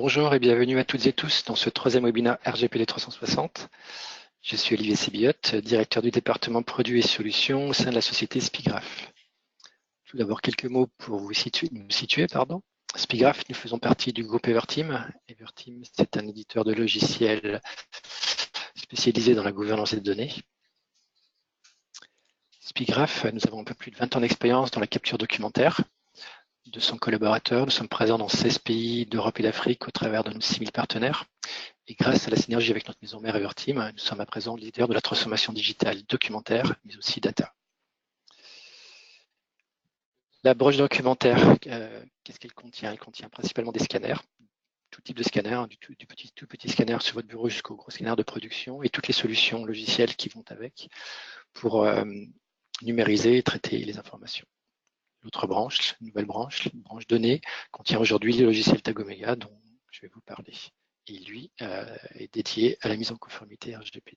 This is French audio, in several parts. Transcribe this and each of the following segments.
Bonjour et bienvenue à toutes et tous dans ce troisième webinaire RGPD 360. Je suis Olivier Sébillotte, directeur du département produits et solutions au sein de la société Spigraph. Tout d'abord, quelques mots pour nous situer. Spigraph, nous faisons partie du groupe Everteam. Everteam, c'est un éditeur de logiciels spécialisé dans la gouvernance des données. Spigraph, nous avons un peu plus de 20 ans d'expérience dans la capture documentaire. 200 collaborateurs, nous sommes présents dans 16 pays d'Europe et d'Afrique au travers de nos 6000 partenaires. Et grâce à la synergie avec notre maison mère Everteam, nous sommes à présent leaders de la transformation digitale documentaire, mais aussi data. La broche documentaire, qu'est-ce qu'elle contient? Elle contient principalement des scanners, tout type de scanner, du tout petit scanner sur votre bureau jusqu'au gros scanner de production et toutes les solutions logicielles qui vont avec pour numériser et traiter les informations. L'autre branche, nouvelle branche, la branche données, contient aujourd'hui le logiciel Tagomega dont je vais vous parler. Et lui est dédié à la mise en conformité RGPD.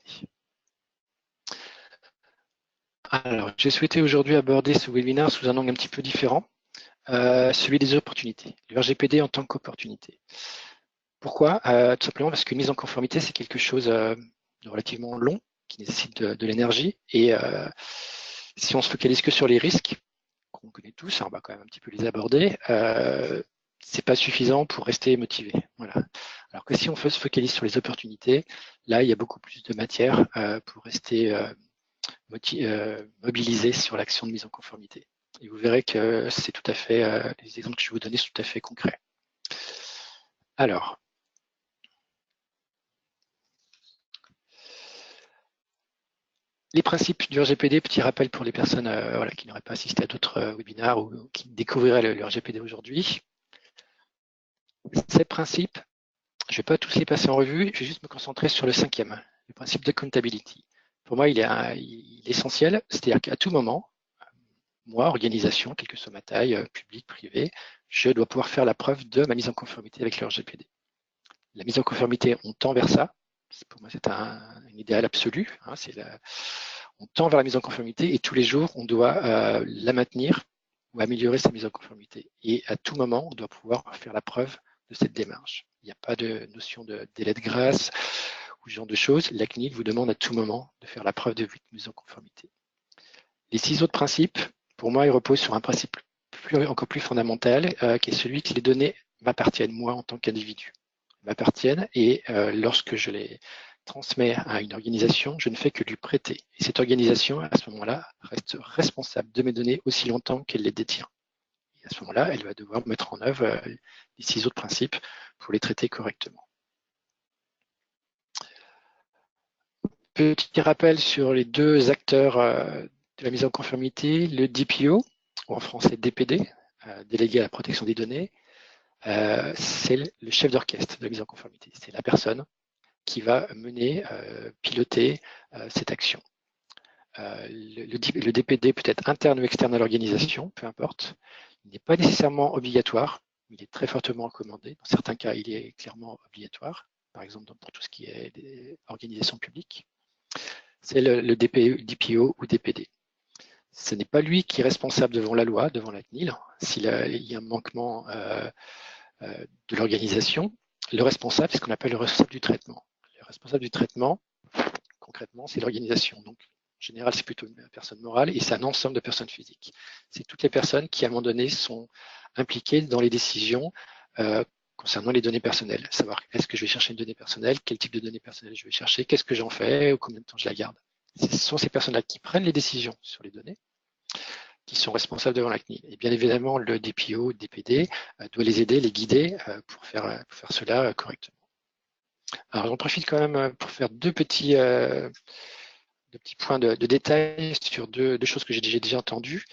Alors, j'ai souhaité aujourd'hui aborder ce webinaire sous un angle un petit peu différent, celui des opportunités, le RGPD en tant qu'opportunité. Pourquoi? Tout simplement parce qu'une mise en conformité, c'est quelque chose de relativement long, qui nécessite de l'énergie, et si on se focalise que sur les risques, qu'on connaît tous, on va quand même un petit peu les aborder, c'est pas suffisant pour rester motivé. Voilà. Alors que si on se focalise sur les opportunités, là, il y a beaucoup plus de matière pour rester mobilisé sur l'action de mise en conformité. Et vous verrez que c'est tout à fait, les exemples que je vais vous donner sont tout à fait concrets. Alors, les principes du RGPD, petit rappel pour les personnes qui n'auraient pas assisté à d'autres webinaires ou qui découvriraient le RGPD aujourd'hui. Ces principes, je ne vais pas tous les passer en revue, je vais juste me concentrer sur le cinquième, le principe d'accountability. Pour moi, il est essentiel, c'est-à-dire qu'à tout moment, moi, organisation, quelle que soit ma taille, publique, privée, je dois pouvoir faire la preuve de ma mise en conformité avec le RGPD. La mise en conformité, on tend vers ça. Pour moi, c'est un idéal absolu. Hein, on tend vers la mise en conformité et tous les jours, on doit la maintenir ou améliorer sa mise en conformité. Et à tout moment, on doit pouvoir faire la preuve de cette démarche. Il n'y a pas de notion de délai de grâce ou ce genre de choses. La CNIL vous demande à tout moment de faire la preuve de votre mise en conformité. Les 6 autres principes, pour moi, ils reposent sur un principe encore plus fondamental, qui est celui que les données m'appartiennent, moi, en tant qu'individu. M'appartiennent et lorsque je les transmets à une organisation, je ne fais que lui prêter. Et cette organisation, à ce moment-là, reste responsable de mes données aussi longtemps qu'elle les détient. Et à ce moment-là, elle va devoir mettre en œuvre les 6 autres principes pour les traiter correctement. Petit rappel sur les 2 acteurs de la mise en conformité, le DPO, ou en français DPD, délégué à la protection des données, c'est le chef d'orchestre de la mise en conformité. C'est la personne qui va mener, piloter cette action. Le DPD peut être interne ou externe à l'organisation, peu importe. Il n'est pas nécessairement obligatoire, il est très fortement recommandé. Dans certains cas, il est clairement obligatoire, par exemple pour tout ce qui est des organisations publiques. C'est le DPO ou DPD. Ce n'est pas lui qui est responsable devant la loi, devant la CNIL, s'il y a un manquement de l'organisation. Le responsable, c'est ce qu'on appelle le responsable du traitement. Le responsable du traitement, concrètement, c'est l'organisation. Donc, en général, c'est plutôt une personne morale et c'est un ensemble de personnes physiques. C'est toutes les personnes qui, à un moment donné, sont impliquées dans les décisions concernant les données personnelles. Savoir est-ce que je vais chercher une donnée personnelle, quel type de données personnelles je vais chercher, qu'est-ce que j'en fais, ou combien de temps je la garde. Ce sont ces personnes-là qui prennent les décisions sur les données, qui sont responsables devant la CNIL. Et bien évidemment, le DPO, le DPD doit les aider, les guider pour faire cela correctement. Alors, j'en profite quand même pour faire deux petits points de détail sur deux choses que j'ai déjà entendues.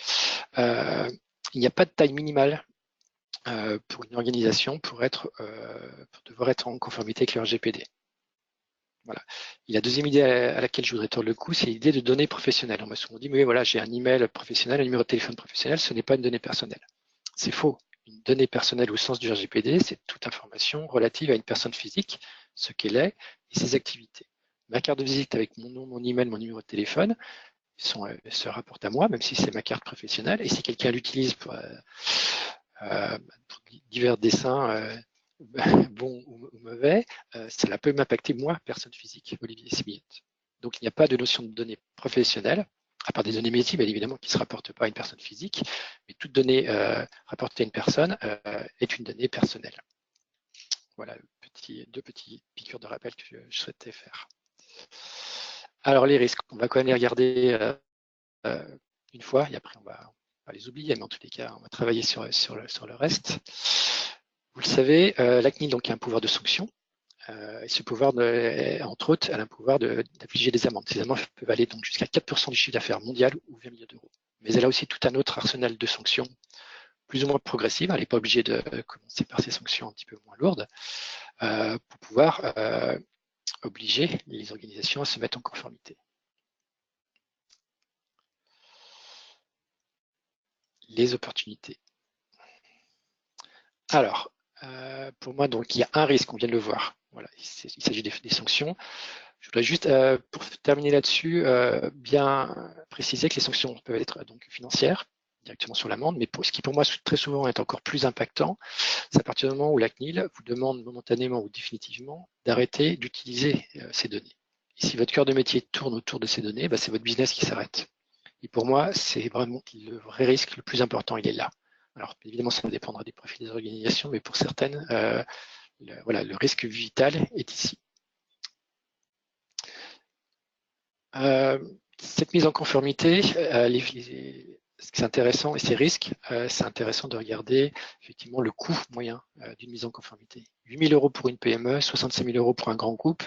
Il n'y a pas de taille minimale pour une organisation pour devoir être en conformité avec le RGPD. Voilà. Et la deuxième idée à laquelle je voudrais tordre le cou, c'est l'idée de données professionnelles. On m'a souvent dit, mais voilà, j'ai un email professionnel, un numéro de téléphone professionnel, ce n'est pas une donnée personnelle. C'est faux. Une donnée personnelle au sens du RGPD, c'est toute information relative à une personne physique, ce qu'elle est et ses activités. Ma carte de visite avec mon nom, mon email, mon numéro de téléphone se rapportent à moi, même si c'est ma carte professionnelle. Et si quelqu'un l'utilise pour divers dessins bon ou mauvais, cela peut m'impacter moi, personne physique, Olivier Sibillette. Donc il n'y a pas de notion de données professionnelles, à part des données métiers, bien évidemment, qui ne se rapportent pas à une personne physique, mais toute donnée rapportée à une personne est une donnée personnelle. Voilà, deux petits piqûres de rappel que je souhaitais faire. Alors les risques, on va quand même les regarder une fois, et après on va les oublier, mais en tous les cas, on va travailler sur le reste. Vous le savez, la CNIL donc, a un pouvoir de sanction. Et ce pouvoir, entre autres, elle a un pouvoir d'affliger des amendes. Ces amendes peuvent aller donc jusqu'à 4% du chiffre d'affaires mondial ou 20 millions d'euros. Mais elle a aussi tout un autre arsenal de sanctions plus ou moins progressives. Elle n'est pas obligée de commencer par ces sanctions un petit peu moins lourdes pour pouvoir obliger les organisations à se mettre en conformité. Les opportunités. Alors, pour moi, donc, il y a un risque, on vient de le voir. Voilà, il s'agit des sanctions. Je voudrais juste, pour terminer là-dessus, bien préciser que les sanctions peuvent être donc financières, directement sur l'amende, mais ce qui pour moi très souvent est encore plus impactant, c'est à partir du moment où la CNIL vous demande momentanément ou définitivement d'arrêter d'utiliser ces données. Et si votre cœur de métier tourne autour de ces données, bah, c'est votre business qui s'arrête. Et pour moi, c'est vraiment le vrai risque le plus important, il est là. Alors évidemment, ça dépendra des profils des organisations, mais pour certaines, le risque vital est ici. Cette mise en conformité, ce qui est intéressant et ces risques, c'est intéressant de regarder effectivement le coût moyen d'une mise en conformité. 8 000 € pour une PME, 65 000 € pour un grand groupe.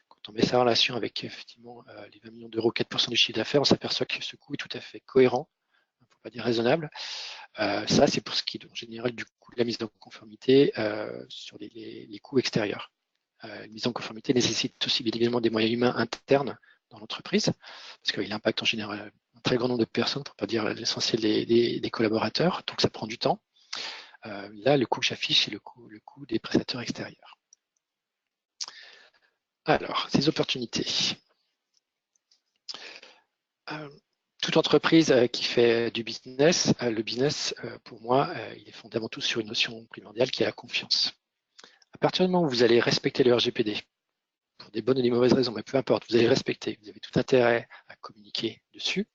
Quand on met ça en relation avec effectivement les 20 millions d'euros, 4% du chiffre d'affaires, on s'aperçoit que ce coût est tout à fait cohérent, il ne faut pas dire raisonnable. Ça, c'est pour ce qui est en général du coût de la mise en conformité sur les coûts extérieurs. Une mise en conformité nécessite aussi bien évidemment des moyens humains internes dans l'entreprise, parce qu'il impacte en général un très grand nombre de personnes, pour ne pas dire l'essentiel des collaborateurs, donc ça prend du temps. Là, le coût que j'affiche, c'est le coût des prestataires extérieurs. Alors, ces opportunités. Toute entreprise qui fait du business, le business, pour moi, il est fondamental sur une notion primordiale qui est la confiance. À partir du moment où vous allez respecter le RGPD, pour des bonnes ou des mauvaises raisons, mais peu importe, vous allez respecter, vous avez tout intérêt à communiquer dessus.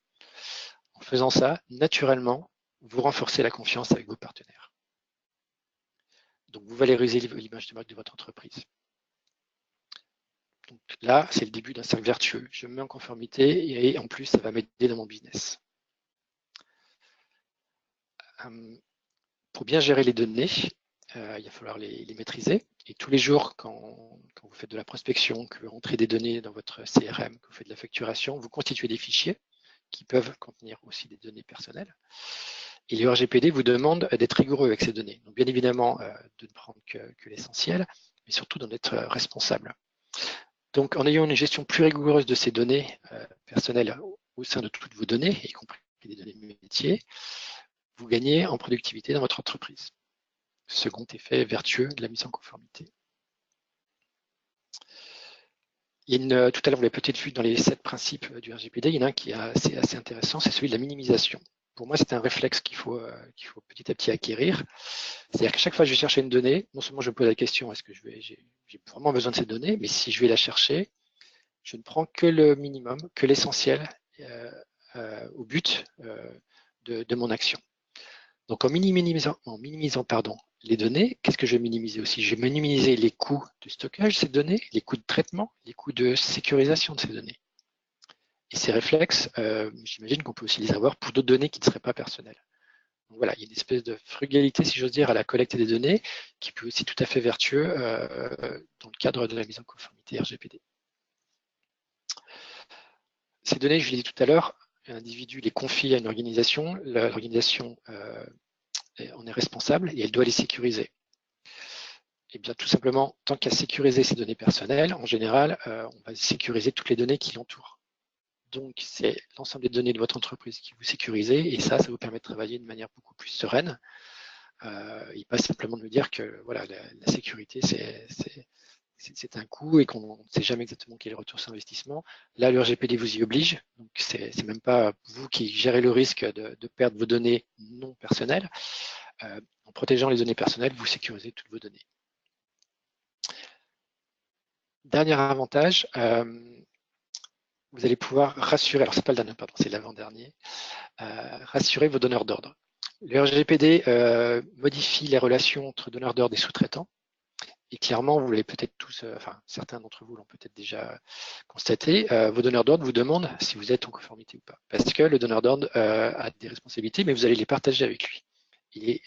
En faisant ça, naturellement, vous renforcez la confiance avec vos partenaires. Donc, vous valorisez l'image de marque de votre entreprise. Donc là, c'est le début d'un cercle vertueux. Je me mets en conformité et en plus, ça va m'aider dans mon business. Pour bien gérer les données, il va falloir les maîtriser. Et tous les jours, quand vous faites de la prospection, que vous rentrez des données dans votre CRM, que vous faites de la facturation, vous constituez des fichiers qui peuvent contenir aussi des données personnelles. Et le RGPD vous demande d'être rigoureux avec ces données. Donc bien évidemment, de ne prendre que l'essentiel, mais surtout d'en être responsable. Donc en ayant une gestion plus rigoureuse de ces données personnelles au sein de toutes vos données, y compris des données métiers, vous gagnez en productivité dans votre entreprise. Second effet vertueux de la mise en conformité. Tout à l'heure, vous l'avez peut-être vu dans les 7 principes du RGPD, il y en a un qui est assez intéressant, c'est celui de la minimisation. Pour moi, c'est un réflexe qu'il faut petit à petit acquérir. C'est-à-dire qu'à chaque fois que je vais chercher une donnée, non seulement je me pose la question, est-ce que j'ai vraiment besoin de cette donnée, mais si je vais la chercher, je ne prends que le minimum, que l'essentiel au but de mon action. Donc en minimisant les données, qu'est-ce que je vais minimiser aussi? Je vais minimiser les coûts de stockage de ces données, les coûts de traitement, les coûts de sécurisation de ces données. Et ces réflexes, j'imagine qu'on peut aussi les avoir pour d'autres données qui ne seraient pas personnelles. Donc voilà, il y a une espèce de frugalité, si j'ose dire, à la collecte des données, qui peut aussi tout à fait vertueux dans le cadre de la mise en conformité RGPD. Ces données, je l'ai dit tout à l'heure, un individu les confie à une organisation, l'organisation en est responsable et elle doit les sécuriser. Et bien tout simplement, tant qu'à sécuriser ces données personnelles, en général, on va sécuriser toutes les données qui l'entourent. Donc c'est l'ensemble des données de votre entreprise qui vous sécurisez et ça vous permet de travailler de manière beaucoup plus sereine. Et pas simplement de me dire que voilà, la sécurité, c'est un coût et qu'on ne sait jamais exactement quel est le retour sur investissement. Là, le RGPD vous y oblige, donc c'est même pas vous qui gérez le risque de perdre vos données non personnelles. En protégeant les données personnelles, vous sécurisez toutes vos données. Dernier avantage, vous allez pouvoir rassurer, alors c'est pas le dernier, pardon, c'est l'avant-dernier, rassurer vos donneurs d'ordre. Le RGPD modifie les relations entre donneurs d'ordre et sous-traitants. Et clairement, vous l'avez peut-être tous, enfin certains d'entre vous l'ont peut-être déjà constaté, vos donneurs d'ordre vous demandent si vous êtes en conformité ou pas. Parce que le donneur d'ordre a des responsabilités, mais vous allez les partager avec lui. Et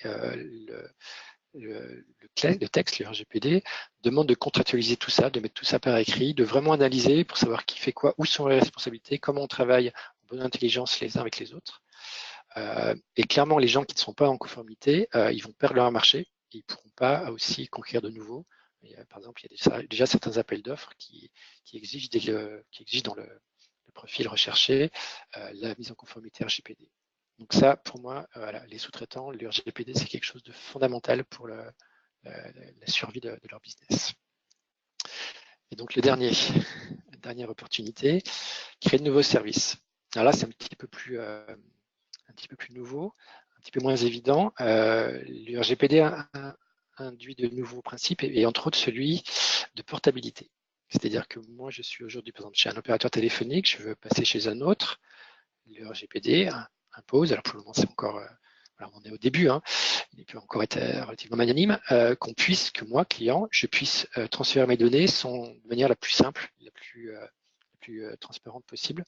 le texte, le RGPD, demande de contractualiser tout ça, de mettre tout ça par écrit, de vraiment analyser pour savoir qui fait quoi, où sont les responsabilités, comment on travaille en bonne intelligence les uns avec les autres. Et clairement, les gens qui ne sont pas en conformité, ils vont perdre leur marché et ils ne pourront pas aussi conquérir de nouveau. Par exemple, il y a déjà certains appels d'offres qui exigent dans le profil recherché la mise en conformité RGPD. Donc ça, pour moi, voilà, les sous-traitants, le RGPD, c'est quelque chose de fondamental pour la survie de leur business. Et donc la dernière opportunité, créer de nouveaux services. Alors là, c'est un petit peu plus nouveau, un petit peu moins évident. Le RGPD induit de nouveaux principes et entre autres celui de portabilité. C'est-à-dire que moi, je suis aujourd'hui, par exemple, chez un opérateur téléphonique, je veux passer chez un autre. Le RGPD impose, alors pour le moment, c'est encore, on est au début, hein, il peut encore être relativement magnanime, que moi, client, je puisse transférer mes données de manière la plus simple, la plus transparente possible,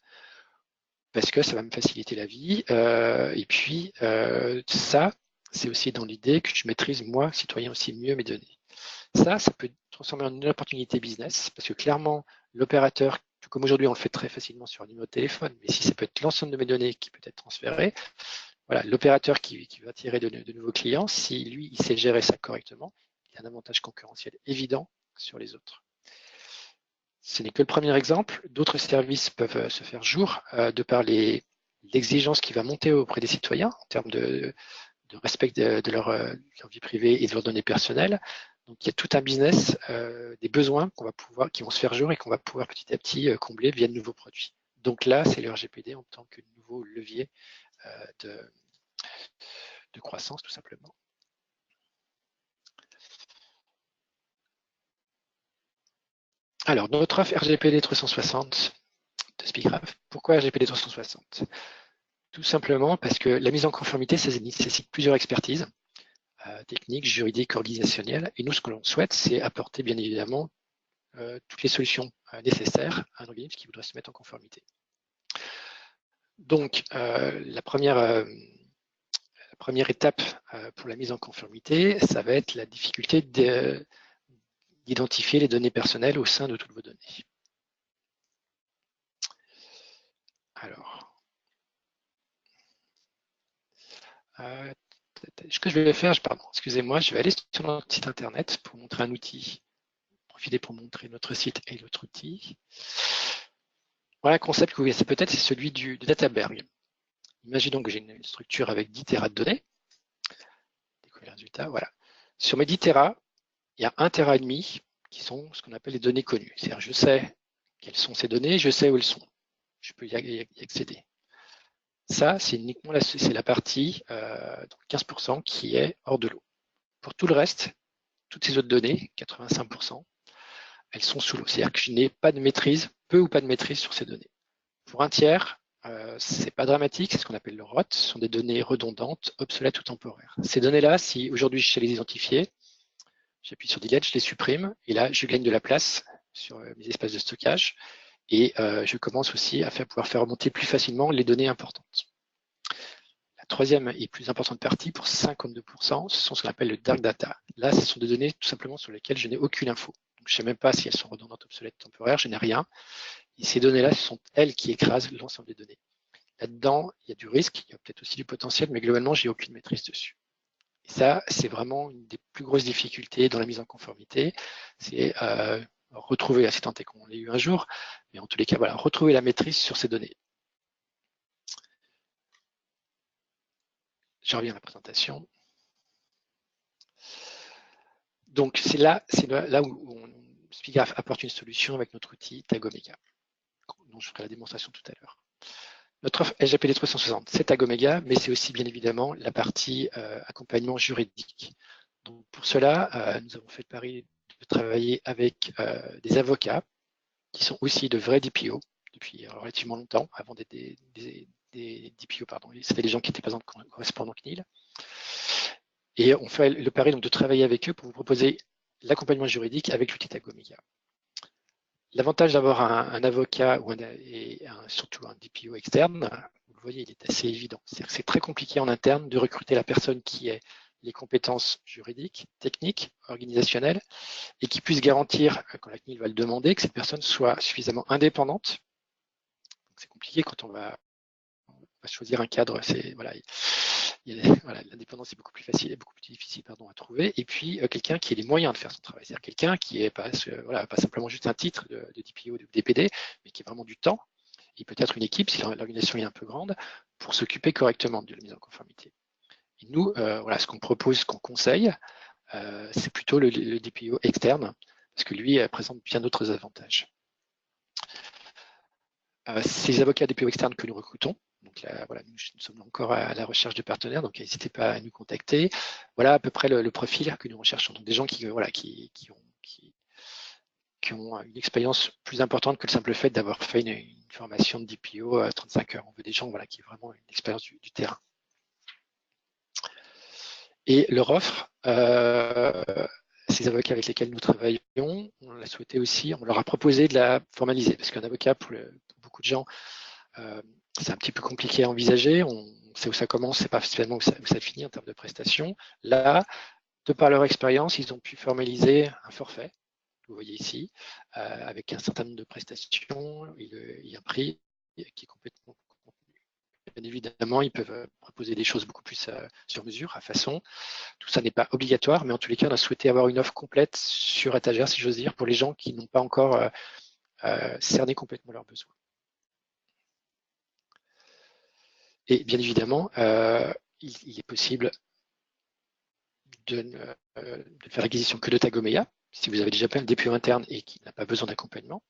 parce que ça va me faciliter la vie. Et puis, ça, c'est aussi dans l'idée que je maîtrise, moi, citoyen, aussi mieux mes données. Ça peut transformer en une opportunité business, parce que clairement, l'opérateur, tout comme aujourd'hui, on le fait très facilement sur un numéro de téléphone, mais si ça peut être l'ensemble de mes données qui peut être transféré, voilà, l'opérateur qui va attirer de nouveaux clients, si lui, il sait gérer ça correctement, il a un avantage concurrentiel évident sur les autres. Ce n'est que le premier exemple. D'autres services peuvent se faire jour de par l'exigence qui va monter auprès des citoyens en termes de respect de leur vie privée et de leurs données personnelles. Donc, il y a tout un business, des besoins qui vont se faire jour et qu'on va pouvoir petit à petit combler via de nouveaux produits. Donc là, c'est le RGPD en tant que nouveau levier de croissance, tout simplement. Alors, notre offre RGPD 360 de Speakcraft. Pourquoi RGPD 360 ? Tout simplement parce que la mise en conformité, ça nécessite plusieurs expertises techniques, juridiques, organisationnelles. Et nous, ce que l'on souhaite, c'est apporter bien évidemment toutes les solutions nécessaires à un organisme qui voudrait se mettre en conformité. Donc, la première étape pour la mise en conformité, ça va être la difficulté d'identifier les données personnelles au sein de toutes vos données. Alors, ce que je vais faire, excusez-moi, je vais aller sur notre site internet pour montrer un outil, profiter pour montrer notre site et l'autre outil. Voilà un concept que vous connaissez peut-être, c'est celui de Databerg. Imaginons que j'ai une structure avec 10 Tera de données. Découvrir les résultats, voilà. Sur mes 10 Tera, il y a 1,5 Tera qui sont ce qu'on appelle les données connues. C'est-à-dire, je sais quelles sont ces données, je sais où elles sont. Je peux y accéder. Ça, c'est uniquement la partie, 15% qui est hors de l'eau. Pour tout le reste, toutes ces autres données, 85%, elles sont sous l'eau. C'est-à-dire que je n'ai pas de maîtrise, peu ou pas de maîtrise sur ces données. Pour un tiers, c'est pas dramatique, c'est ce qu'on appelle le ROT, ce sont des données redondantes, obsolètes ou temporaires. Ces données-là, si aujourd'hui je sais les identifier, j'appuie sur Delete, je les supprime, et là, je gagne de la place sur mes espaces de stockage, et je commence aussi à pouvoir faire remonter plus facilement les données importantes. La troisième et plus importante partie, pour 52%, ce sont ce qu'on appelle le dark data. Là, ce sont des données tout simplement sur lesquelles je n'ai aucune info. Donc, je ne sais même pas si elles sont redondantes, obsolètes, temporaires, je n'ai rien. Et ces données-là, ce sont elles qui écrasent l'ensemble des données. Là-dedans, il y a du risque, il y a peut-être aussi du potentiel, mais globalement, j'ai aucune maîtrise dessus. Et ça, c'est vraiment une des plus grosses difficultés dans la mise en conformité. C'est retrouver, assez tenté qu'on l'ait eu un jour, mais en tous les cas, voilà, retrouver la maîtrise sur ces données. Je reviens à la présentation. Donc, c'est là où Speakcraft apporte une solution avec notre outil Tagomega, dont je ferai la démonstration tout à l'heure. Notre offre RGPD 360, c'est Tagomega, mais c'est aussi bien évidemment la partie accompagnement juridique. Donc pour cela, nous avons fait le pari de travailler avec des avocats qui sont aussi de vrais DPO depuis relativement longtemps, avant des DPO, pardon. C'était des gens qui étaient présents correspondants CNIL. Et on fait le pari donc de travailler avec eux pour vous proposer l'accompagnement juridique avec l'outil Tagoméga. L'avantage d'avoir un avocat et surtout un DPO externe, vous le voyez, il est assez évident. C'est très compliqué en interne de recruter la personne qui ait les compétences juridiques, techniques, organisationnelles, et qui puisse garantir, quand la CNIL va le demander, que cette personne soit suffisamment indépendante. C'est compliqué quand on va choisir un cadre. Voilà, l'indépendance est beaucoup plus facile et beaucoup plus difficile à trouver. Et puis quelqu'un qui ait les moyens de faire son travail, c'est-à-dire quelqu'un qui est pas simplement juste un titre de DPO ou de DPD, mais qui est vraiment du temps. Et peut-être une équipe, si l'organisation est un peu grande, pour s'occuper correctement de la mise en conformité. Et nous, ce qu'on propose, ce qu'on conseille, c'est plutôt le DPO externe, parce que lui présente bien d'autres avantages. Ces avocats DPO externes que nous recrutons, donc là, nous sommes encore à la recherche de partenaires, donc n'hésitez pas à nous contacter. Voilà à peu près le profil que nous recherchons. Donc des gens qui ont une expérience plus importante que le simple fait d'avoir fait une formation de DPO à 35 heures. On veut des gens qui ont vraiment une expérience du terrain. Et leur offre, ces avocats avec lesquels nous travaillons, on l'a souhaité aussi, on leur a proposé de la formaliser, parce qu'un avocat, pour beaucoup de gens, c'est un petit peu compliqué à envisager. On sait où ça commence, c'est pas spécialement où ça finit en termes de prestations. Là, de par leur expérience, ils ont pu formaliser un forfait, vous voyez ici, avec un certain nombre de prestations, il y a un prix qui est complètement contenu. Bien évidemment, ils peuvent proposer des choses beaucoup plus sur mesure, à façon. Tout ça n'est pas obligatoire, mais en tous les cas, on a souhaité avoir une offre complète sur étagère, si j'ose dire, pour les gens qui n'ont pas encore cerné complètement leurs besoins. Et bien évidemment, il est possible de ne faire acquisition que de Tagoméga, si vous avez déjà plein de DPO interne et qui n'a pas besoin d'accompagnement.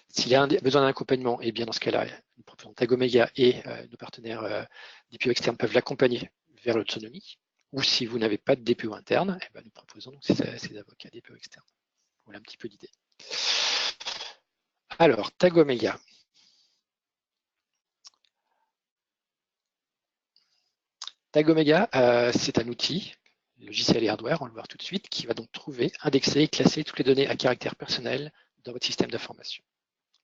S'il y a besoin d'un accompagnement, et bien dans ce cas-là, nous proposons Tagoméga et nos partenaires DPO externes peuvent l'accompagner vers l'autonomie. Ou si vous n'avez pas de DPO interne, nous proposons donc ces avocats DPO externes. Voilà un petit peu l'idée. Alors, Tagoméga. Tagoméga, c'est un outil, logiciel et hardware, on va le voir tout de suite, qui va donc trouver, indexer et classer toutes les données à caractère personnel dans votre système d'information.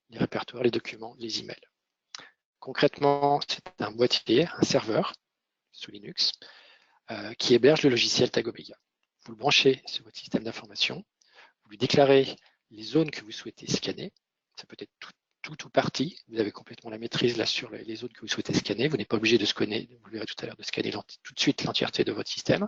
Les répertoires, les documents, les emails. Concrètement, c'est un boîtier, un serveur sous Linux, qui héberge le logiciel Tagoméga. Vous le branchez sur votre système d'information, vous lui déclarez les zones que vous souhaitez scanner, ça peut être tout ou partie, vous avez complètement la maîtrise là sur les zones que vous souhaitez scanner, vous n'êtes pas obligé de scanner, vous le verrez tout à l'heure, de scanner tout de suite l'entièreté de votre système.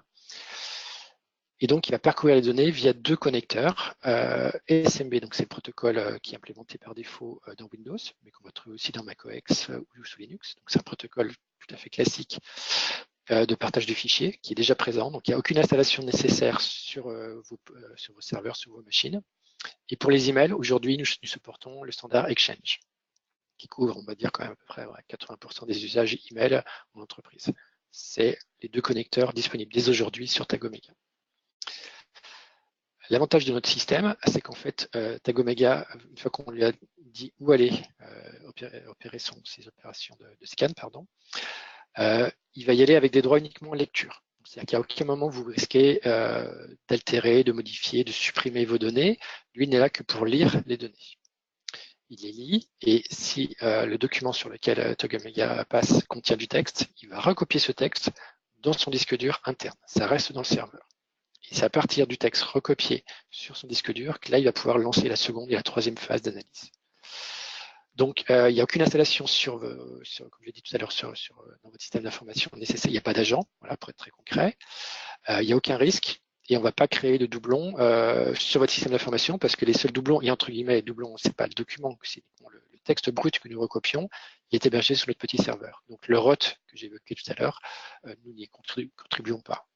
Et donc, il va parcourir les données via deux connecteurs. SMB, donc c'est le protocole qui est implémenté par défaut dans Windows, mais qu'on va trouver aussi dans macOS ou sous Linux. Donc, c'est un protocole tout à fait classique de partage de fichiers qui est déjà présent. Donc, il n'y a aucune installation nécessaire sur vos serveurs, sur vos machines. Et pour les emails, aujourd'hui, nous supportons le standard Exchange, qui couvre, on va dire, quand même à peu près 80% des usages email en entreprise. C'est les deux connecteurs disponibles dès aujourd'hui sur Tagoméga. L'avantage de notre système, c'est qu'en fait, Tagoméga, une fois qu'on lui a dit où aller opérer ses opérations de scan, il va y aller avec des droits uniquement en lecture. C'est-à-dire qu'à aucun moment vous risquez d'altérer, de modifier, de supprimer vos données. Lui n'est là que pour lire les données. Il les lit et si le document sur lequel Tagoméga passe contient du texte, il va recopier ce texte dans son disque dur interne. Ça reste dans le serveur. Et c'est à partir du texte recopié sur son disque dur que là, il va pouvoir lancer la seconde et la troisième phase d'analyse. Donc, il n'y a aucune installation comme je l'ai dit tout à l'heure, dans votre système d'information nécessaire. Il n'y a pas d'agent, voilà, pour être très concret. Il n'y a aucun risque et on ne va pas créer de doublons sur votre système d'information parce que les seuls doublons, et entre guillemets, doublons, c'est pas le document, c'est le texte brut que nous recopions, il est hébergé sur notre petit serveur. Donc, le ROT que j'ai évoqué tout à l'heure, nous n'y contribuons pas.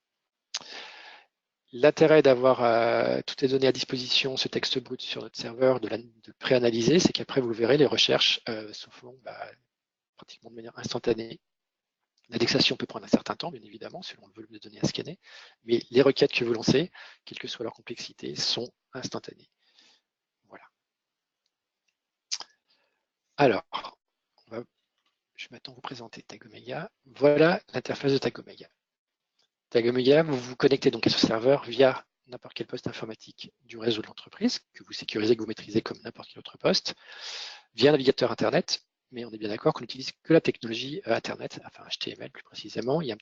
L'intérêt d'avoir toutes les données à disposition, ce texte brut sur notre serveur, de préanalyser, c'est qu'après, vous verrez, les recherches se font pratiquement de manière instantanée. L'indexation peut prendre un certain temps, bien évidemment, selon le volume de données à scanner, mais les requêtes que vous lancez, quelle que soit leur complexité, sont instantanées. Voilà. Alors, je vais maintenant vous présenter Tag Omega. Voilà l'interface de Tag Omega. Tag Omega, vous vous connectez donc à ce serveur via n'importe quel poste informatique du réseau de l'entreprise, que vous sécurisez, que vous maîtrisez comme n'importe quel autre poste, via un navigateur Internet, mais on est bien d'accord qu'on n'utilise que la technologie Internet, enfin HTML plus précisément. Il y a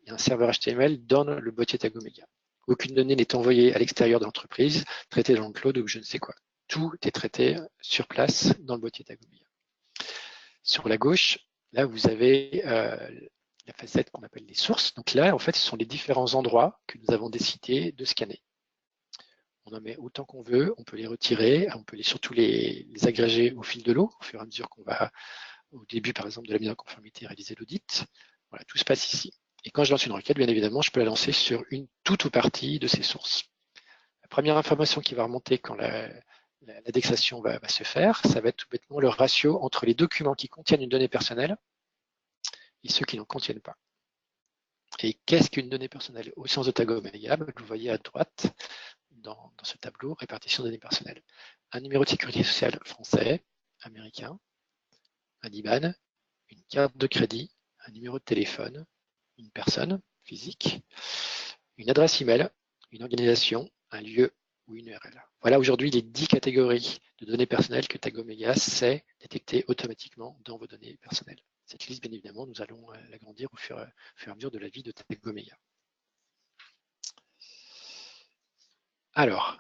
un serveur HTML dans le boîtier Tag Omega. Aucune donnée n'est envoyée à l'extérieur de l'entreprise, traitée dans le cloud ou je ne sais quoi. Tout est traité sur place dans le boîtier Tag Omega. Sur la gauche, là, vous avez la facette qu'on appelle les sources. Donc là, en fait, ce sont les différents endroits que nous avons décidé de scanner. On en met autant qu'on veut, on peut les retirer, on peut surtout les agréger au fil de l'eau, au fur et à mesure qu'on va, au début, par exemple, de la mise en conformité, réaliser l'audit. Voilà, tout se passe ici. Et quand je lance une requête, bien évidemment, je peux la lancer sur une toute ou partie de ces sources. La première information qui va remonter quand l'indexation va se faire, ça va être tout bêtement le ratio entre les documents qui contiennent une donnée personnelle et ceux qui n'en contiennent pas. Et qu'est-ce qu'une donnée personnelle au sens de Tag Omega? Vous voyez à droite, dans ce tableau, répartition des données personnelles. Un numéro de sécurité sociale français, américain, un IBAN, une carte de crédit, un numéro de téléphone, une personne physique, une adresse email, une organisation, un lieu ou une URL. Voilà aujourd'hui les 10 catégories de données personnelles que Tag Omega sait détecter automatiquement dans vos données personnelles. Cette liste, bien évidemment, nous allons l'agrandir au fur et à mesure de la vie de Tag Omega. Alors,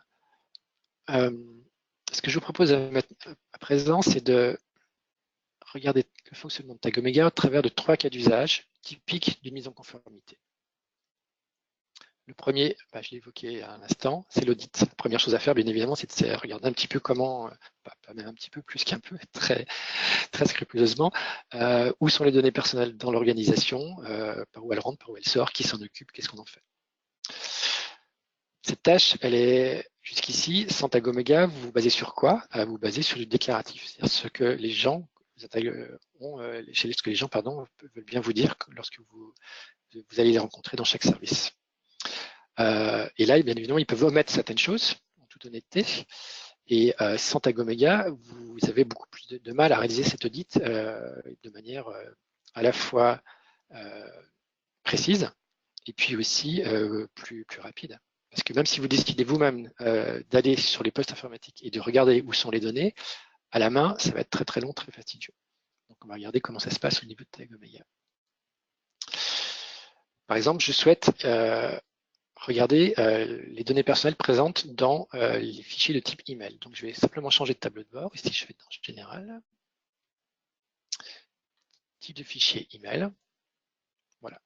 ce que je vous propose à présent, c'est de regarder le fonctionnement de Tag Omega au travers de 3 cas d'usage typiques d'une mise en conformité. Le premier, je l'ai évoqué à l'instant, c'est l'audit. La première chose à faire, bien évidemment, c'est de regarder un petit peu comment, pas même un petit peu, plus qu'un peu, très scrupuleusement, où sont les données personnelles dans l'organisation, par où elles rentrent, par où elles sortent, qui s'en occupe, qu'est-ce qu'on en fait. Cette tâche, elle est jusqu'ici, sans Tag Omega, vous vous basez sur quoi? Vous vous basez sur du déclaratif, c'est-à-dire ce que les gens ce que les gens veulent bien vous dire lorsque vous allez les rencontrer dans chaque service. Et là, bien évidemment, ils peuvent omettre certaines choses, en toute honnêteté. Et sans Tag Omega, vous avez beaucoup plus de mal à réaliser cet audit de manière à la fois précise et puis aussi plus rapide. Parce que même si vous décidez vous-même d'aller sur les postes informatiques et de regarder où sont les données, à la main, ça va être très très long, très fastidieux. Donc on va regarder comment ça se passe au niveau de Tag Omega. Par exemple, je souhaite regarder les données personnelles présentes dans les fichiers de type email. Donc je vais simplement changer de tableau de bord. Ici, je vais dans Général, type de fichier email. Voilà.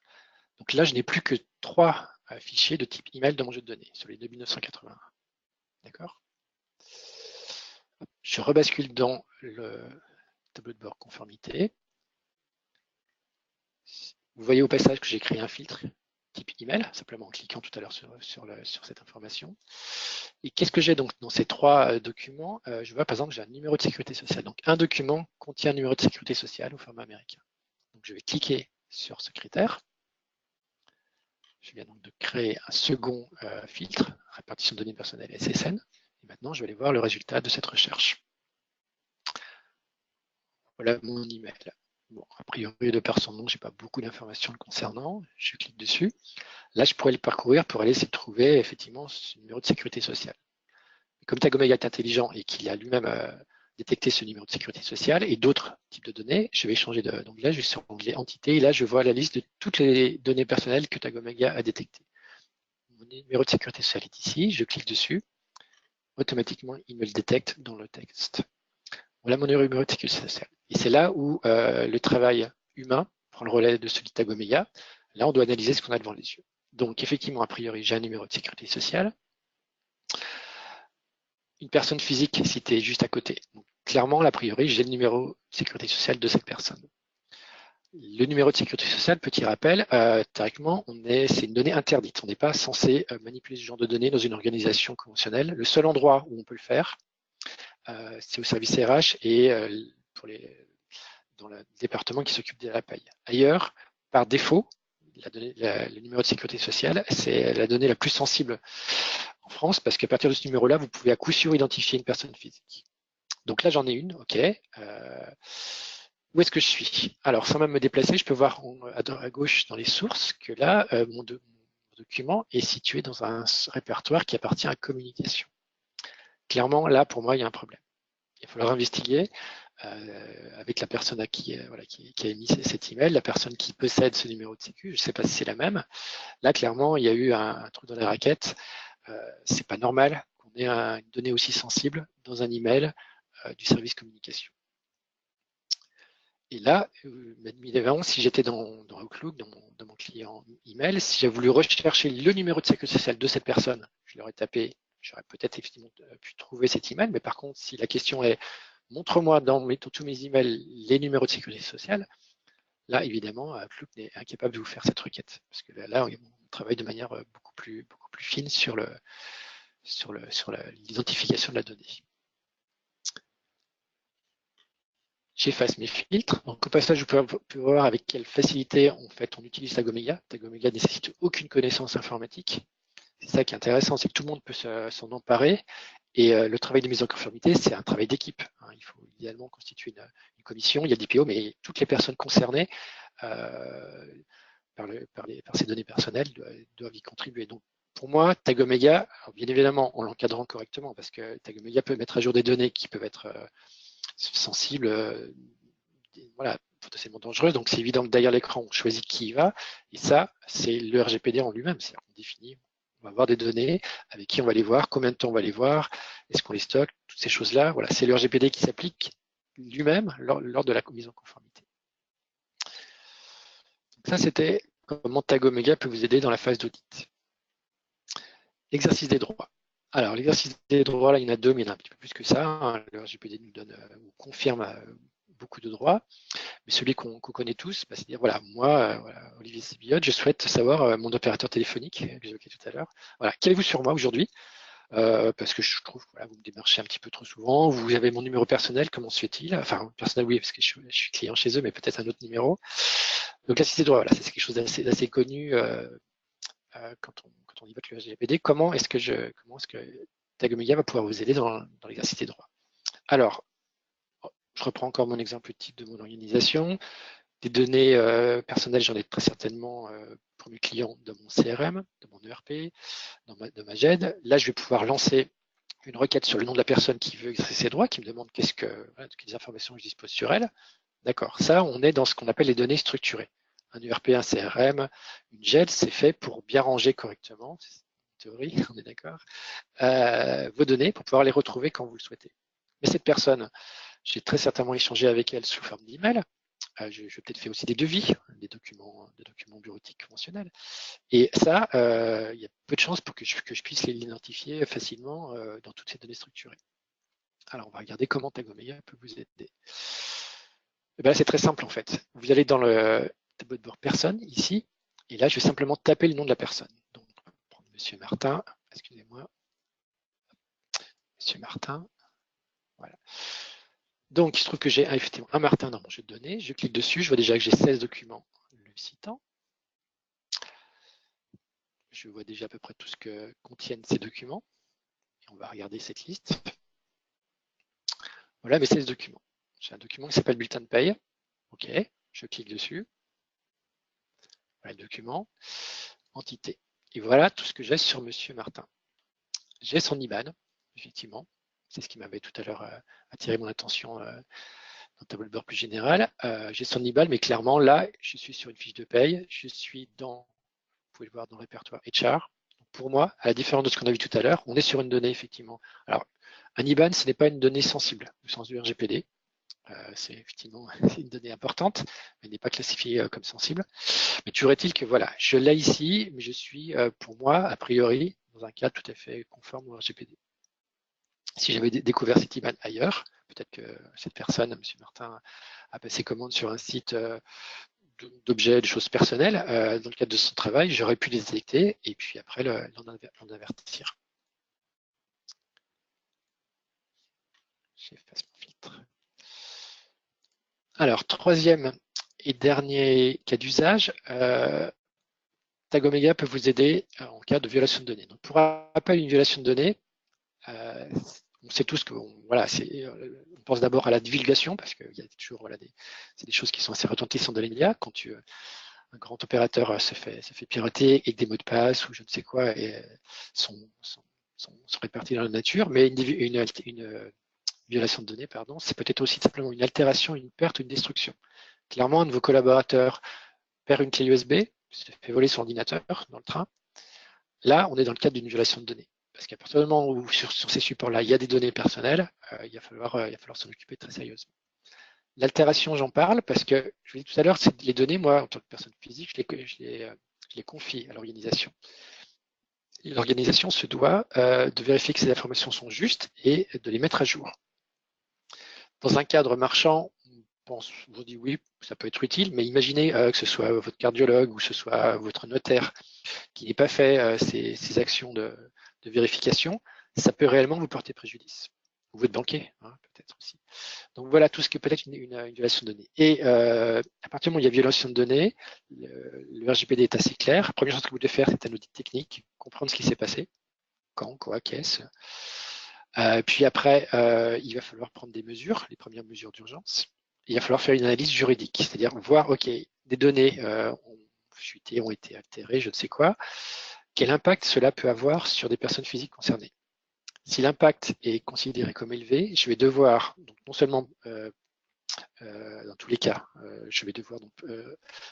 Donc là, je n'ai plus que 3 fichiers de type email dans mon jeu de données sur les 2981. D'accord? Je rebascule dans le tableau de bord conformité. Vous voyez au passage que j'ai créé un filtre type email, simplement en cliquant tout à l'heure sur cette information. Et qu'est-ce que j'ai donc dans ces 3 documents? Je vois par exemple que j'ai un numéro de sécurité sociale. Donc un document contient un numéro de sécurité sociale au format américain. Donc je vais cliquer sur ce critère. Je viens donc de créer un second filtre, répartition de données personnelles SSN. Et maintenant, je vais aller voir le résultat de cette recherche. Voilà mon email. Bon, a priori, de par son nom, je n'ai pas beaucoup d'informations le concernant. Je clique dessus. Là, je pourrais le parcourir pour aller essayer de trouver effectivement ce numéro de sécurité sociale. Comme Tag Omega est intelligent et qu'il a lui-même détecté ce numéro de sécurité sociale et d'autres types de données, je vais changer d'onglet. Je vais sur l'onglet Entité et là, je vois la liste de toutes les données personnelles que Tag Omega a détectées. Mon numéro de sécurité sociale est ici. Je clique dessus. Automatiquement, il me le détecte dans le texte. Voilà mon numéro de sécurité sociale. Et c'est là où le travail humain prend le relais de celui de Tag Omega. Là, on doit analyser ce qu'on a devant les yeux. Donc, effectivement, a priori, j'ai un numéro de sécurité sociale. Une personne physique citée juste à côté. Donc, clairement, a priori, j'ai le numéro de sécurité sociale de cette personne. Le numéro de sécurité sociale, petit rappel, théoriquement, c'est une donnée interdite. On n'est pas censé manipuler ce genre de données dans une organisation conventionnelle. Le seul endroit où on peut le faire, c'est au service RH et dans le département qui s'occupe de la paye. Ailleurs, par défaut, le numéro de sécurité sociale, c'est la donnée la plus sensible en France, parce qu'à partir de ce numéro-là, vous pouvez à coup sûr identifier une personne physique. Donc là, j'en ai une, ok. Où est-ce que je suis? Alors, sans même me déplacer, je peux voir à gauche dans les sources que là, mon document est situé dans un répertoire qui appartient à communication. Clairement, là, pour moi, il y a un problème. Il va falloir investiguer avec la personne à qui a émis cet email, la personne qui possède ce numéro de sécu. Je ne sais pas si c'est la même. Là, clairement, il y a eu un truc dans les raquettes. C'est pas normal qu'on ait une donnée aussi sensible dans un email du service communication. Et là, évidemment, si j'étais dans Outlook, dans mon client email, si j'ai voulu rechercher le numéro de sécurité sociale de cette personne, je l'aurais tapé, j'aurais peut-être effectivement pu trouver cet email, mais par contre, si la question est montre-moi dans tous mes emails les numéros de sécurité sociale, là, évidemment, Outlook est incapable de vous faire cette requête. Parce que là, on travaille de manière beaucoup plus fine sur l'identification de la donnée. J'efface mes filtres. Donc au passage, vous pouvez voir avec quelle facilité en fait on utilise Tagomega. Tagomega ne nécessite aucune connaissance informatique. C'est ça qui est intéressant, c'est que tout le monde peut s'en emparer. Et le travail de mise en conformité, c'est un travail d'équipe. Il faut idéalement constituer une commission. Il y a des PO, mais toutes les personnes concernées par ces données personnelles doivent y contribuer. Donc pour moi, Tagomega, bien évidemment, en l'encadrant correctement, parce que Tagomega peut mettre à jour des données qui peuvent être sensibles, voilà, potentiellement dangereuses. Donc c'est évident que derrière l'écran, on choisit qui y va. Et ça, c'est le RGPD en lui-même. C'est-à-dire qu'on définit, on va avoir des données, avec qui on va les voir, combien de temps on va les voir, est-ce qu'on les stocke, toutes ces choses-là. Voilà, c'est le RGPD qui s'applique lui-même lors de la mise en conformité. Donc ça, c'était comment Tagomega peut vous aider dans la phase d'audit. L'exercice des droits. Alors, l'exercice des droits, là, il y en a deux, mais il y en a un petit peu plus que ça. Le RGPD nous donne ou confirme beaucoup de droits. Mais celui qu'on connaît tous, bah, c'est-à-dire, voilà, moi, Olivier Sibillot, je souhaite savoir mon opérateur téléphonique que j'évoquais tout à l'heure. Voilà, qu'avez-vous sur moi aujourd'hui? Parce que je trouve que voilà, vous me démarchez un petit peu trop souvent. Vous avez mon numéro personnel, comment se fait-il? Enfin, personnel, oui, parce que je suis client chez eux, mais peut-être un autre numéro. Donc, l'assisté droit, voilà, c'est quelque chose d'assez connu quand on évoque le RGPD. Comment est-ce que Tagomega va pouvoir vous aider dans l'exercice des droits? Alors, je reprends encore mon exemple type de mon organisation. Des données personnelles, j'en ai très certainement pour mes clients dans mon CRM, dans mon ERP, dans ma GED. Là, je vais pouvoir lancer une requête sur le nom de la personne qui veut exercer ses droits, qui me demande quelles informations je dispose sur elle. D'accord. Ça, on est dans ce qu'on appelle les données structurées. Un ERP, un CRM, une GED, c'est fait pour bien ranger correctement, c'est une théorie, on est d'accord, vos données pour pouvoir les retrouver quand vous le souhaitez. Mais cette personne, j'ai très certainement échangé avec elle sous forme d'email. Je vais peut-être faire aussi des devis, des documents bureautiques conventionnels. Et ça, il y a peu de chances pour que je puisse l'identifier facilement dans toutes ces données structurées. Alors, on va regarder comment Tagomega peut vous aider. Ben, c'est très simple en fait. Vous allez dans le tableau de bord personne ici, et là, je vais simplement taper le nom de la personne. Donc, on va prendre Monsieur Martin, excusez-moi, Monsieur Martin, voilà. Donc, il se trouve que j'ai effectivement un Martin dans mon jeu de données. Je clique dessus, je vois déjà que j'ai 16 documents le citant. Je vois déjà à peu près tout ce que contiennent ces documents. Et on va regarder cette liste. Voilà mes 16 documents. J'ai un document qui s'appelle bulletin de paye. OK, je clique dessus. Voilà le document, entité. Et voilà tout ce que j'ai sur Monsieur Martin. J'ai son IBAN, effectivement. C'est ce qui m'avait tout à l'heure attiré mon attention dans le tableau de bord plus général. J'ai son IBAN, mais clairement, là, je suis sur une fiche de paye. Je suis dans, vous pouvez le voir dans le répertoire HR. Pour moi, à la différence de ce qu'on a vu tout à l'heure, on est sur une donnée, effectivement. Alors, un IBAN, ce n'est pas une donnée sensible au sens du RGPD. C'est effectivement une donnée importante, mais n'est pas classifiée comme sensible. Mais toujours est-il que voilà, je l'ai ici, mais je suis, pour moi, a priori, dans un cadre tout à fait conforme au RGPD. Si j'avais découvert cette IBAN ailleurs, peut-être que cette personne, M. Martin, a passé commande sur un site d'objets, de choses personnelles, dans le cadre de son travail, j'aurais pu les détecter et puis après l'en avertir. J'efface mon filtre. Alors, troisième Et dernier cas d'usage, Tag Omega peut vous aider en cas de violation de données. Donc, pour rappel, une violation de données, on sait tous que voilà, on pense d'abord à la divulgation parce qu'il y a toujours c'est des choses qui sont assez retentissantes dans les médias. Quand un grand opérateur se fait pirater et que des mots de passe ou je ne sais quoi sont répartis dans la nature, mais une violation de données, pardon, c'est peut-être aussi simplement une altération, une perte, une destruction. Clairement, un de vos collaborateurs perd une clé USB, se fait voler son ordinateur dans le train. Là, on est dans le cadre d'une violation de données. Parce qu'à partir du moment où sur ces supports-là, il y a des données personnelles, il va falloir s'en occuper très sérieusement. L'altération, j'en parle parce que, je vous l'ai dit tout à l'heure, les données, moi, en tant que personne physique, je les confie à l'organisation. L'organisation se doit de vérifier que ces informations sont justes et de les mettre à jour. Dans un cadre marchand, on vous dit oui, ça peut être utile, mais imaginez que ce soit votre cardiologue ou que ce soit votre notaire qui n'ait pas fait ces actions de vérification, ça peut réellement vous porter préjudice. Ou votre banquier, hein, peut-être aussi. Donc voilà tout ce qui peut être une violation de données. Et à partir du moment où il y a violation de données, le RGPD est assez clair. La première chose que vous devez faire, c'est un audit technique, comprendre ce qui s'est passé, quand, quoi, qu'est-ce. Puis après, il va falloir prendre des mesures, les premières mesures d'urgence. Il va falloir faire une analyse juridique, c'est-à-dire voir, OK, des données ont fuité, ont été altérées, je ne sais quoi. Quel impact cela peut avoir sur des personnes physiques concernées? Si l'impact est considéré comme élevé, je vais devoir, donc non seulement, dans tous les cas, je vais devoir donc,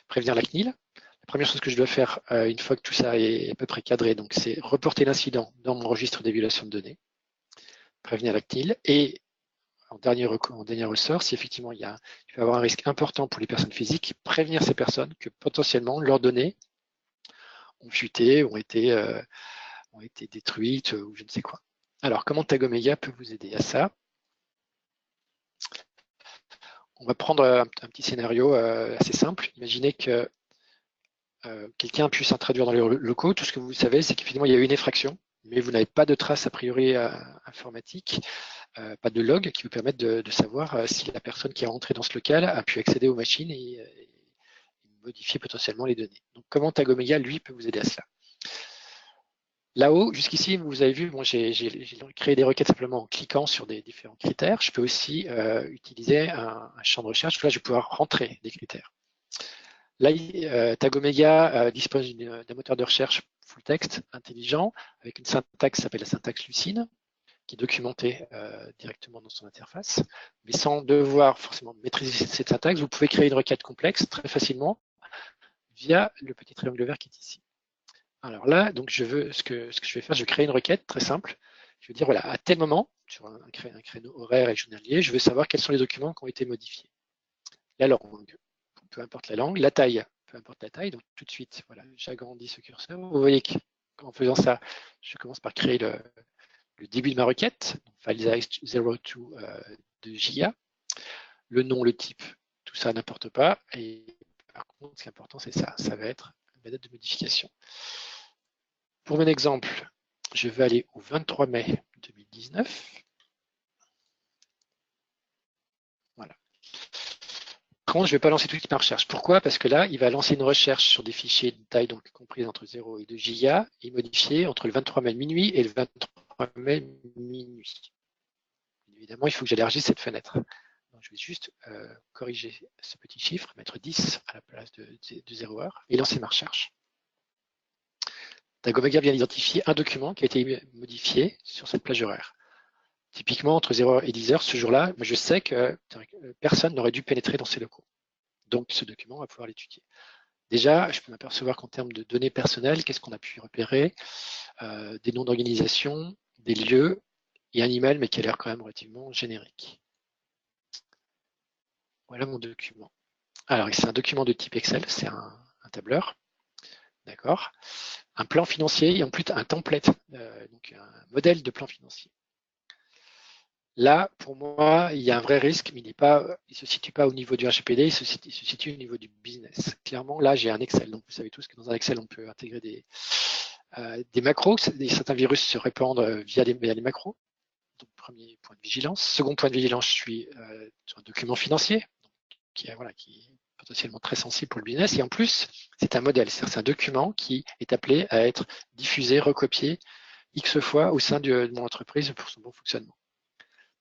prévenir la CNIL. La première chose que je dois faire, une fois que tout ça est à peu près cadré, donc c'est reporter l'incident dans mon registre des violations de données, prévenir la CNIL, et en dernier ressort, si effectivement il peut y avoir un risque important pour les personnes physiques, prévenir ces personnes que potentiellement leurs données ont fuité, ont été détruites ou je ne sais quoi. Alors, comment Tag Omega peut vous aider à ça? On va prendre un petit scénario assez simple. Imaginez que quelqu'un puisse introduire dans les locaux. Tout ce que vous savez, c'est qu'effectivement, il y a eu une effraction, mais vous n'avez pas de traces a priori informatiques, pas de log qui vous permettent de savoir si la personne qui est rentrée dans ce local a pu accéder aux machines et modifier potentiellement les données. Donc, comment Tag Omega, lui, peut vous aider à cela? Là-haut, jusqu'ici, vous avez vu, bon, j'ai créé des requêtes simplement en cliquant sur des différents critères. Je peux aussi utiliser un champ de recherche. Là, je vais pouvoir rentrer des critères. Là, Tag Omega dispose d'un moteur de recherche full text intelligent avec une syntaxe qui s'appelle la syntaxe Lucene, qui est documentée directement dans son interface. Mais sans devoir forcément maîtriser cette syntaxe, vous pouvez créer une requête complexe très facilement via le petit triangle vert qui est ici. Alors là, donc ce que je vais faire, je vais créer une requête très simple. Je vais dire, voilà, à tel moment, sur un créneau horaire et journalier, je veux savoir quels sont les documents qui ont été modifiés. La langue, peu importe la langue. La taille, peu importe la taille. Donc tout de suite, voilà, j'agrandis ce curseur. Vous voyez qu'en faisant ça, je commence par créer le début de ma requête, file size 02 de giga. Le nom, le type, tout ça n'importe pas. Et par contre, ce qui est important, c'est ça. Ça va être ma date de modification. Pour mon exemple, je vais aller au 23 mai 2019. Voilà. Par contre, je ne vais pas lancer tout de suite ma recherche. Pourquoi? Parce que là, il va lancer une recherche sur des fichiers de taille donc comprise entre 0 et 2 gigas et modifier entre le 23 mai minuit et le 23 mai minuit. Évidemment, il faut que j'élargisse cette fenêtre. Donc, je vais juste corriger ce petit chiffre, mettre 10 à la place de 0 heure et lancer ma recherche. Tag Omega vient d'identifier un document qui a été modifié sur cette plage horaire. Typiquement, entre 0h et 10h, ce jour-là, je sais que personne n'aurait dû pénétrer dans ces locaux. Donc, ce document, on va pouvoir l'étudier. Déjà, je peux m'apercevoir qu'en termes de données personnelles, qu'est-ce qu'on a pu repérer? Des noms d'organisation, des lieux et un email, mais qui a l'air quand même relativement générique. Voilà mon document. Alors, c'est un document de type Excel, c'est un tableur. D'accord. Un plan financier et en plus un template, donc un modèle de plan financier. Là, pour moi, il y a un vrai risque, mais il ne se situe pas au niveau du RGPD, il se situe au niveau du business. Clairement, là, j'ai un Excel. Donc, vous savez tous que dans un Excel, on peut intégrer des macros. Certains virus se répandent via les macros. Donc, premier point de vigilance. Second point de vigilance, je suis sur un document financier qui est potentiellement très sensible pour le business. Et en plus, c'est un modèle, c'est un document qui est appelé à être diffusé, recopié X fois au sein de mon entreprise pour son bon fonctionnement.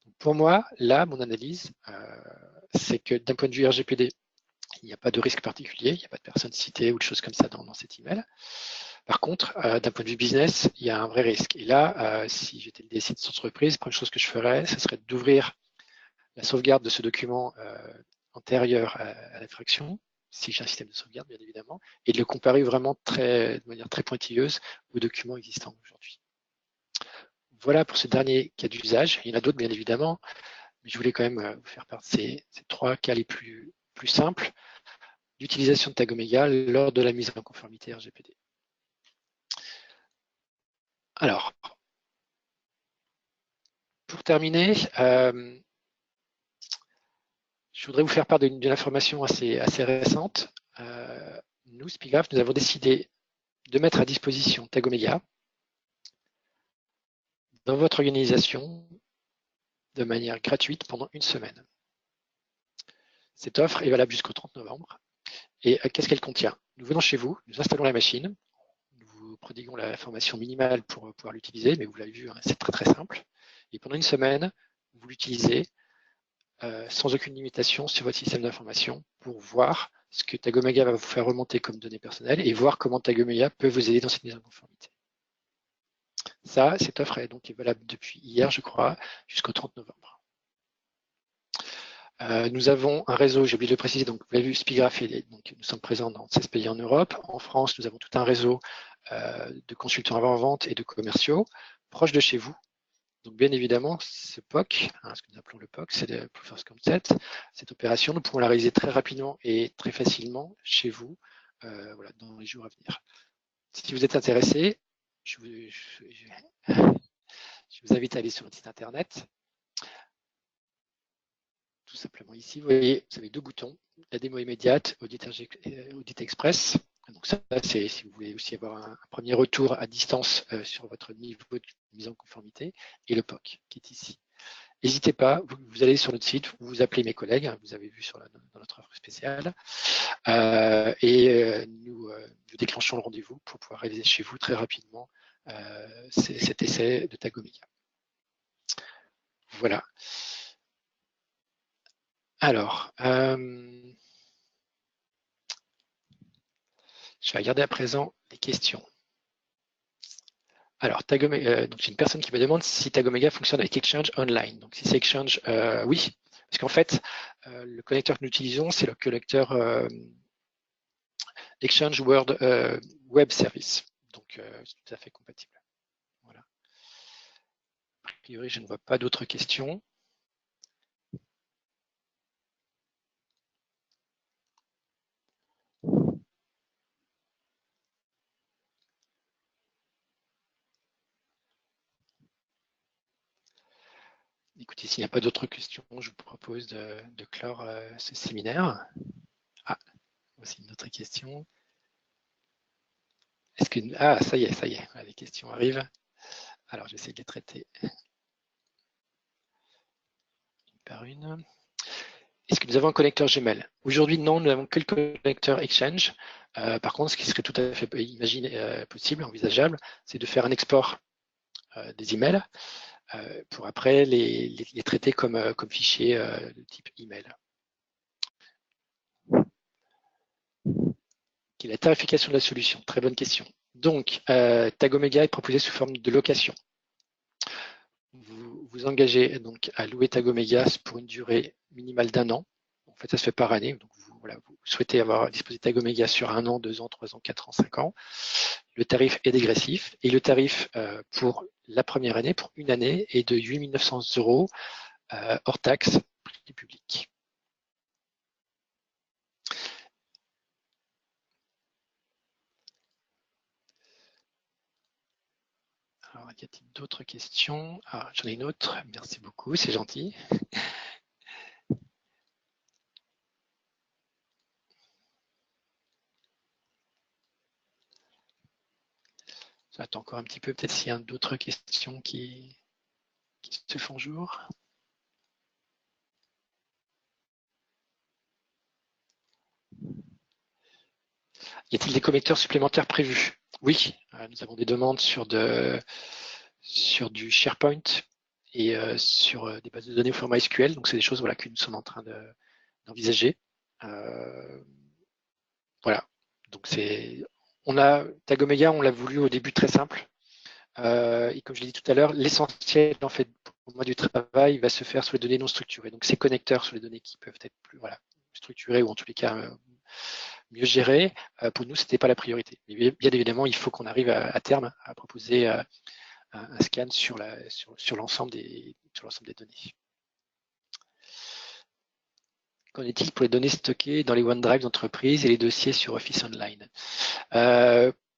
Donc pour moi, là, mon analyse, c'est que d'un point de vue RGPD, il n'y a pas de risque particulier, il n'y a pas de personne citée ou de choses comme ça dans cet email. Par contre, d'un point de vue business, il y a un vrai risque. Et là, si j'étais le DSI de cette entreprise, la première chose que je ferais, ce serait d'ouvrir la sauvegarde de ce document antérieur à l'infraction, si j'ai un système de sauvegarde, bien évidemment, et de le comparer vraiment de manière très pointilleuse aux documents existants aujourd'hui. Voilà pour ce dernier cas d'usage. Il y en a d'autres, bien évidemment, mais je voulais quand même vous faire part de ces trois cas les plus simples d'utilisation de Tag Omega lors de la mise en conformité RGPD. Alors, pour terminer, je voudrais vous faire part d'une information assez récente. Nous, Spigraph, nous avons décidé de mettre à disposition Tag Omega dans votre organisation de manière gratuite pendant une semaine. Cette offre est valable jusqu'au 30 novembre. Et qu'est-ce qu'elle contient? Nous venons chez vous, nous installons la machine, nous vous prodiguons la formation minimale pour pouvoir l'utiliser, mais vous l'avez vu, hein, c'est très simple. Et pendant une semaine, vous l'utilisez sans aucune limitation sur votre système d'information pour voir ce que Tag Omega va vous faire remonter comme données personnelles et voir comment Tag Omega peut vous aider dans cette mise en conformité. Ça, cette offre est donc valable depuis hier, je crois, jusqu'au 30 novembre. Nous avons un réseau, j'ai oublié de le préciser, donc vous l'avez vu, Spigraph, donc nous sommes présents dans 16 pays en Europe. En France, nous avons tout un réseau de consultants avant-vente et de commerciaux proches de chez vous. Donc bien évidemment, ce POC, ce que nous appelons le POC, c'est le Proof of Concept, cette opération, nous pouvons la réaliser très rapidement et très facilement chez vous voilà, dans les jours à venir. Si vous êtes intéressé, je vous invite à aller sur notre site internet. Tout simplement ici, vous voyez, vous avez deux boutons, la démo immédiate, Audit Express. Donc ça, c'est si vous voulez aussi avoir un premier retour à distance sur votre niveau de mise en conformité, et le POC qui est ici. N'hésitez pas, vous allez sur notre site, vous appelez mes collègues, vous avez vu dans notre offre spéciale, nous déclenchons le rendez-vous pour pouvoir réaliser chez vous très rapidement cet essai de Tag Omega. Voilà. Alors, je vais regarder à présent les questions. Alors, donc j'ai une personne qui me demande si Tag Omega fonctionne avec Exchange Online. Donc, si c'est Exchange, oui, parce qu'en fait, le connecteur que nous utilisons, c'est le connecteur Exchange World Web Service. Donc, c'est tout à fait compatible. Voilà. A priori, je ne vois pas d'autres questions. Écoutez, s'il n'y a pas d'autres questions, je vous propose de clore ce séminaire. Ah, voici une autre question. Ah, ça y est, voilà, les questions arrivent. Alors, j'essaie de les traiter une par une. Est-ce que nous avons un connecteur Gmail? Aujourd'hui, non, nous n'avons que le connecteur Exchange. Par contre, ce qui serait tout à fait possible, envisageable, c'est de faire un export des emails pour après les traiter comme fichiers de type email. Quelle est la tarification de la solution? Très bonne question. Donc, Tag Omega est proposé sous forme de location. Vous vous engagez donc à louer Tag Omega pour une durée minimale d'1 an. En fait, ça se fait par année. Donc, vous souhaitez avoir disposé Tag Omega sur 1 an, 2 ans, 3 ans, 4 ans, 5 ans. Le tarif est dégressif et le tarif pour la première année, pour une année, est de 8 900 € hors taxe prix public. Alors, y a-t-il d'autres questions? Ah, j'en ai une autre. Merci beaucoup, c'est gentil. J'attends encore un petit peu, peut-être s'il y a d'autres questions qui se font jour. Y a-t-il des connecteurs supplémentaires prévus? Oui, nous avons des demandes sur du SharePoint et sur des bases de données au format SQL. Donc, c'est des choses voilà, que nous sommes en train d'envisager. Voilà. Donc, Tag Omega, on l'a voulu au début très simple. Et comme je l'ai dit tout à l'heure, l'essentiel en fait pour moi du travail va se faire sur les données non structurées. Donc ces connecteurs sur les données qui peuvent être plus structurées ou en tous les cas mieux gérées, pour nous c'était pas la priorité. Mais bien évidemment, il faut qu'on arrive à terme à proposer un scan sur l'ensemble des données. Qu'en est-il pour les données stockées dans les OneDrive d'entreprise et les dossiers sur Office Online?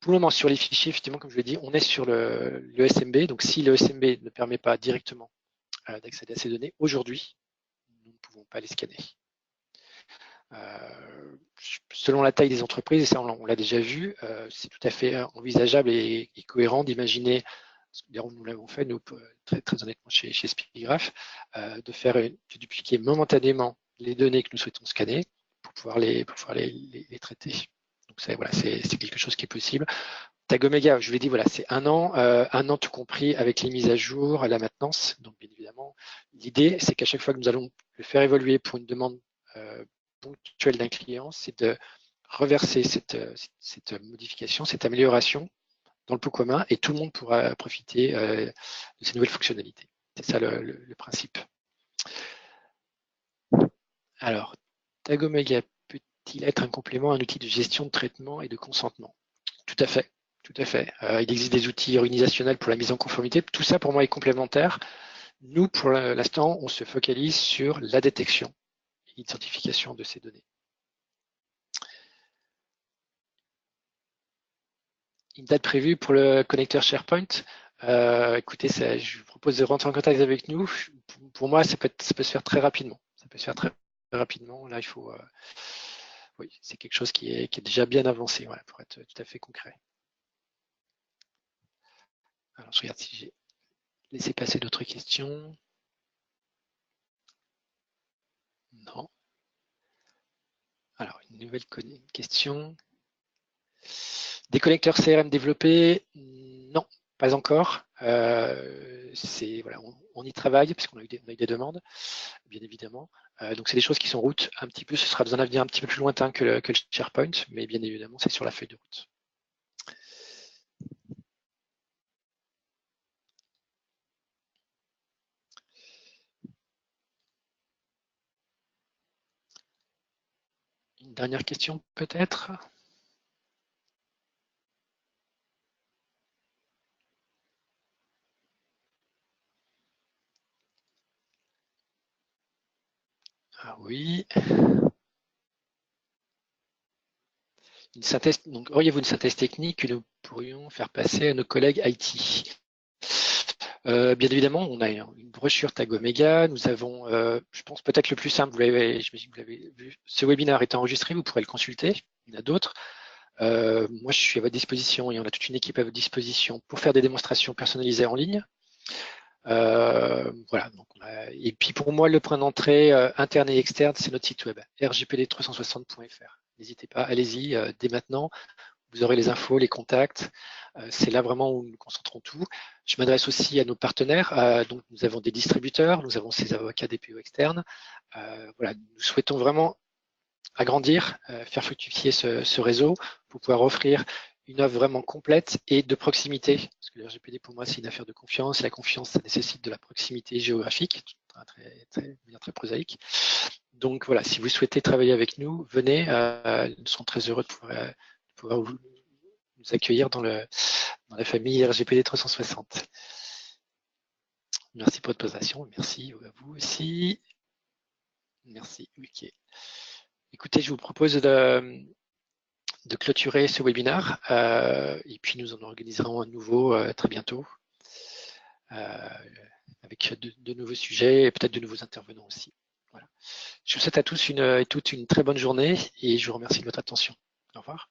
Pour le moment, sur les fichiers, effectivement, comme je l'ai dit, on est sur le SMB. Donc, si le SMB ne permet pas directement d'accéder à ces données, aujourd'hui, nous ne pouvons pas les scanner. Selon la taille des entreprises, et ça on l'a déjà vu, c'est tout à fait envisageable et cohérent d'imaginer, d'ailleurs nous l'avons fait, nous, très honnêtement chez Spigraph, de dupliquer momentanément les données que nous souhaitons scanner pour pouvoir les traiter. Donc c'est quelque chose qui est possible. Tag Omega, je l'ai dit, voilà, c'est un an tout compris avec les mises à jour, la maintenance. Donc bien évidemment, l'idée c'est qu'à chaque fois que nous allons le faire évoluer pour une demande ponctuelle d'un client, c'est de reverser cette modification, cette amélioration dans le pot commun et tout le monde pourra profiter de ces nouvelles fonctionnalités. C'est ça le principe. Alors, Tag Omega peut-il être un complément à un outil de gestion de traitement et de consentement? Tout à fait. Tout à fait. Il existe des outils organisationnels pour la mise en conformité. Tout ça, pour moi, est complémentaire. Nous, pour l'instant, on se focalise sur la détection et l'identification de ces données. Une date prévue pour le connecteur SharePoint. Écoutez, je vous propose de rentrer en contact avec nous. Pour moi, ça peut se faire très rapidement. Ça peut se faire très rapidement. Là, il faut... oui, c'est quelque chose qui est déjà bien avancé, voilà, pour être tout à fait concret. Alors, je regarde si j'ai laissé passer d'autres questions. Non. Alors, une nouvelle question. Des connecteurs CRM développés? Non, pas encore. Voilà, on y travaille puisqu'on a eu des demandes, bien évidemment. Donc, c'est des choses qui sont en route un petit peu. Ce sera dans un avenir un petit peu plus lointain que le SharePoint, mais bien évidemment, c'est sur la feuille de route. Une dernière question, peut-être? Ah oui. Une synthèse, donc, auriez-vous une synthèse technique que nous pourrions faire passer à nos collègues IT? Bien évidemment, on a une brochure Tag Omega. Nous avons, je pense peut-être le plus simple, vous l'avez vu, ce webinaire est enregistré, vous pourrez le consulter. Il y en a d'autres. Moi, je suis à votre disposition et on a toute une équipe à votre disposition pour faire des démonstrations personnalisées en ligne. Voilà. Donc et puis pour moi, le point d'entrée interne et externe, c'est notre site web, rgpd360.fr. N'hésitez pas, allez-y dès maintenant. Vous aurez les infos, les contacts. C'est là vraiment où nous concentrons tout. Je m'adresse aussi à nos partenaires. Donc, nous avons des distributeurs, nous avons ces avocats DPO externes. Voilà, nous souhaitons vraiment agrandir, faire fructifier ce réseau pour pouvoir offrir une offre vraiment complète et de proximité. Parce que le RGPD, pour moi, c'est une affaire de confiance. La confiance, ça nécessite de la proximité géographique, très prosaïque. Donc voilà, si vous souhaitez travailler avec nous, venez. Nous serons très heureux de pouvoir nous accueillir dans la famille RGPD 360. Merci pour votre présentation. Merci à vous aussi. Merci. Ok. Écoutez, je vous propose de clôturer ce webinaire et puis nous en organiserons un nouveau très bientôt avec de nouveaux sujets et peut-être de nouveaux intervenants aussi. Voilà. Je vous souhaite à tous et toutes une très bonne journée et je vous remercie de votre attention. Au revoir.